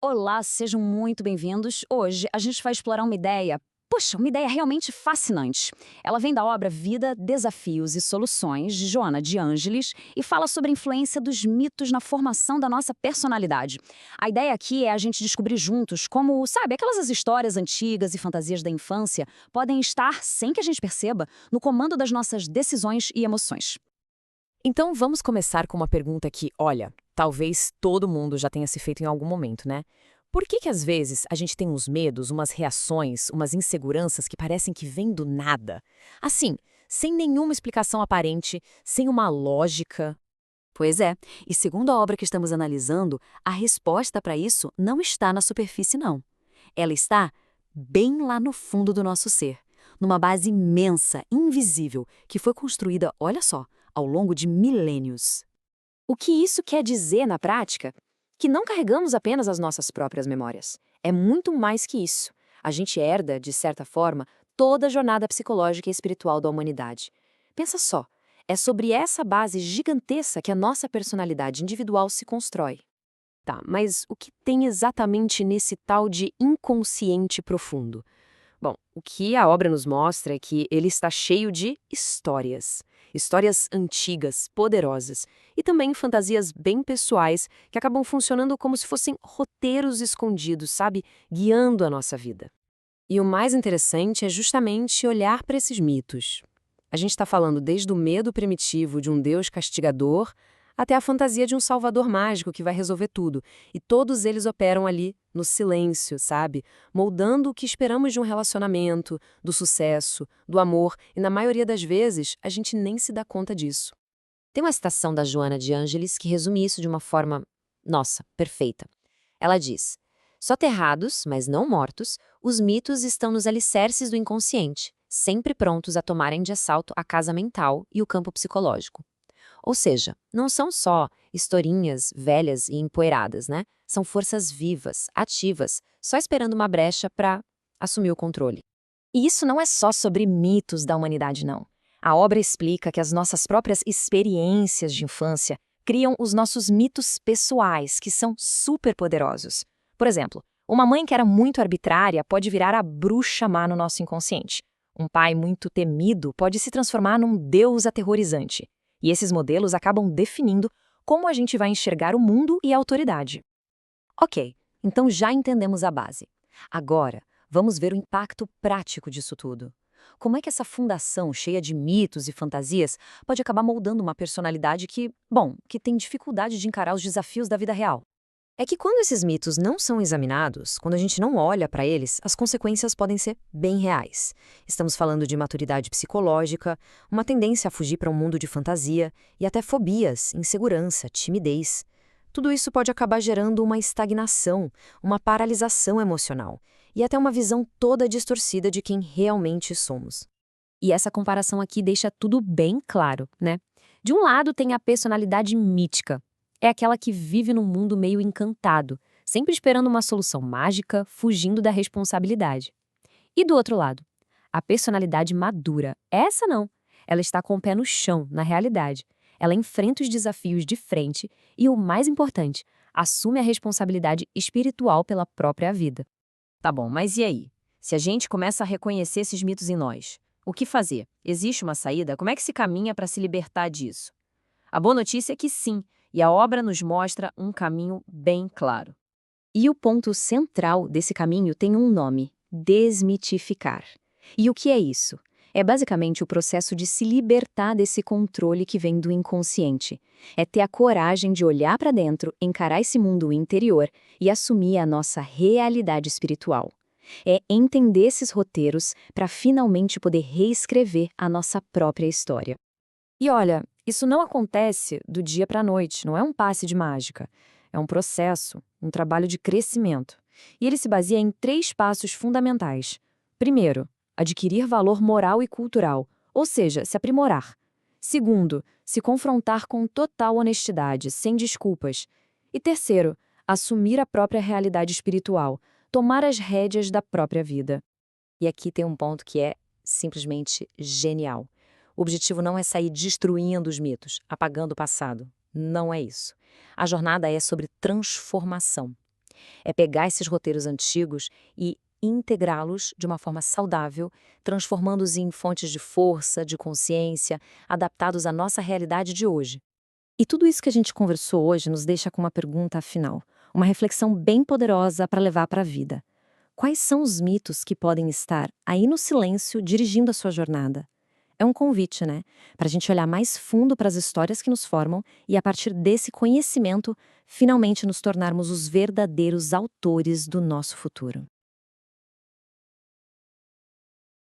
Olá, sejam muito bem-vindos. Hoje a gente vai explorar uma ideia, poxa, uma ideia realmente fascinante. Ela vem da obra Vida, Desafios e Soluções, de Joana de Ângelis, e fala sobre a influência dos mitos na formação da nossa personalidade. A ideia aqui é a gente descobrir juntos como, sabe, aquelas histórias antigas e fantasias da infância podem estar, sem que a gente perceba, no comando das nossas decisões e emoções. Então vamos começar com uma pergunta que, olha, talvez todo mundo já tenha se feito em algum momento, né? Por que às vezes a gente tem uns medos, umas reações, umas inseguranças que parecem que vêm do nada? Assim, sem nenhuma explicação aparente, sem uma lógica. Pois é, e segundo a obra que estamos analisando, a resposta para isso não está na superfície, não. Ela está bem lá no fundo do nosso ser, numa base imensa, invisível, que foi construída, olha só, ao longo de milênios. O que isso quer dizer na prática? Que não carregamos apenas as nossas próprias memórias. É muito mais que isso. A gente herda, de certa forma, toda a jornada psicológica e espiritual da humanidade. Pensa só, é sobre essa base gigantesca que a nossa personalidade individual se constrói. Tá, mas o que tem exatamente nesse tal de inconsciente profundo? Bom, o que a obra nos mostra é que ele está cheio de histórias. Histórias antigas, poderosas, e também fantasias bem pessoais que acabam funcionando como se fossem roteiros escondidos, sabe? Guiando a nossa vida. E o mais interessante é justamente olhar para esses mitos. A gente está falando desde o medo primitivo de um Deus castigador até a fantasia de um salvador mágico que vai resolver tudo. E todos eles operam ali no silêncio, sabe? Moldando o que esperamos de um relacionamento, do sucesso, do amor, e na maioria das vezes a gente nem se dá conta disso. Tem uma citação da Joana de Ângelis que resume isso de uma forma, nossa, perfeita. Ela diz: soterrados, mas não mortos, os mitos estão nos alicerces do inconsciente, sempre prontos a tomarem de assalto a casa mental e o campo psicológico. Ou seja, não são só historinhas velhas e empoeiradas, né? São forças vivas, ativas, só esperando uma brecha para assumir o controle. E isso não é só sobre mitos da humanidade, não. A obra explica que as nossas próprias experiências de infância criam os nossos mitos pessoais, que são superpoderosos. Por exemplo, uma mãe que era muito arbitrária pode virar a bruxa má no nosso inconsciente. Um pai muito temido pode se transformar num deus aterrorizante. E esses modelos acabam definindo como a gente vai enxergar o mundo e a autoridade. Ok, então já entendemos a base. Agora, vamos ver o impacto prático disso tudo. Como é que essa fundação cheia de mitos e fantasias pode acabar moldando uma personalidade que, bom, que tem dificuldade de encarar os desafios da vida real? É que quando esses mitos não são examinados, quando a gente não olha para eles, as consequências podem ser bem reais. Estamos falando de maturidade psicológica, uma tendência a fugir para um mundo de fantasia e até fobias, insegurança, timidez. Tudo isso pode acabar gerando uma estagnação, uma paralisação emocional e até uma visão toda distorcida de quem realmente somos. E essa comparação aqui deixa tudo bem claro, né? De um lado tem a personalidade mítica. É aquela que vive num mundo meio encantado, sempre esperando uma solução mágica, fugindo da responsabilidade. E do outro lado, a personalidade madura. Essa não. Ela está com o pé no chão, na realidade. Ela enfrenta os desafios de frente e, o mais importante, assume a responsabilidade espiritual pela própria vida. Tá bom, mas e aí? Se a gente começa a reconhecer esses mitos em nós, o que fazer? Existe uma saída? Como é que se caminha para se libertar disso? A boa notícia é que sim, e a obra nos mostra um caminho bem claro. E o ponto central desse caminho tem um nome: desmitificar. E o que é isso? É basicamente o processo de se libertar desse controle que vem do inconsciente. É ter a coragem de olhar para dentro, encarar esse mundo interior e assumir a nossa realidade espiritual. É entender esses roteiros para finalmente poder reescrever a nossa própria história. E olha, isso não acontece do dia para a noite, não é um passe de mágica. É um processo, um trabalho de crescimento. E ele se baseia em 3 passos fundamentais. Primeiro, adquirir valor moral e cultural, ou seja, se aprimorar. Segundo, se confrontar com total honestidade, sem desculpas. E terceiro, assumir a própria realidade espiritual, tomar as rédeas da própria vida. E aqui tem um ponto que é simplesmente genial. O objetivo não é sair destruindo os mitos, apagando o passado. Não é isso. A jornada é sobre transformação. É pegar esses roteiros antigos e integrá-los de uma forma saudável, transformando-os em fontes de força, de consciência, adaptados à nossa realidade de hoje. E tudo isso que a gente conversou hoje nos deixa com uma pergunta final, uma reflexão bem poderosa para levar para a vida. Quais são os mitos que podem estar aí no silêncio dirigindo a sua jornada? É um convite, né? Para a gente olhar mais fundo para as histórias que nos formam e, a partir desse conhecimento, finalmente nos tornarmos os verdadeiros autores do nosso futuro.